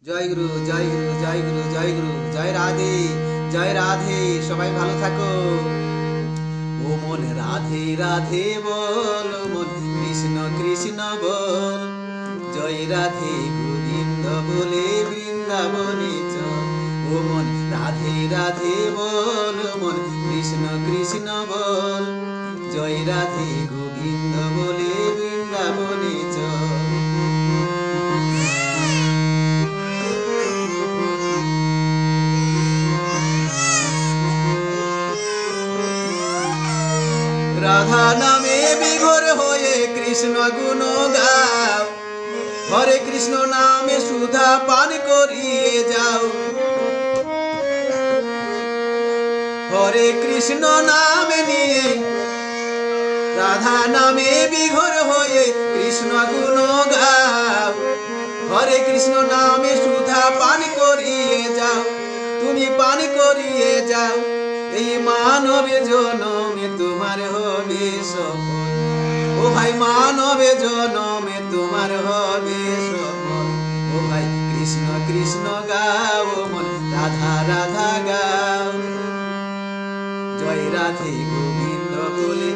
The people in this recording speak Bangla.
জয় গুরু জয় গুরু জয় গুরু জয় গুরু জয় রাধে সবাই ভালো থাকো। ও মন রাধে রাধে বল, মন কৃষ্ণ কৃষ্ণ বল, জয় রাধে গোবিন্দ বলে বৃন্দাবনে চল। ও মন রাধে রাধে বল, মন কৃষ্ণ কৃষ্ণ বল, জয় রাধে গোবিন্দ বলে বৃন্দাবনে চল। রাধা নামে বিভোর হয়ে কৃষ্ণ গুণ গাও, হরে কৃষ্ণ নামে সুধা পান করিয়ে যাও। হরে কৃষ্ণ নামে নিয়ে রাধা নামে বিভোর হয়ে কৃষ্ণ গুণ গাও, হরে কৃষ্ণ নামে সুধা পান করিয়ে যাও। তুমি পান করিয়ে যাও, এই মানবে জনমে তোমার হবে সফল। ও ভাই মানবে জনমে তোমার হবে সফল। ও ভাই কৃষ্ণ কৃষ্ণ গাও, মন রাধা রাধা গাও, জয় রাধে গোবিন্দ বলে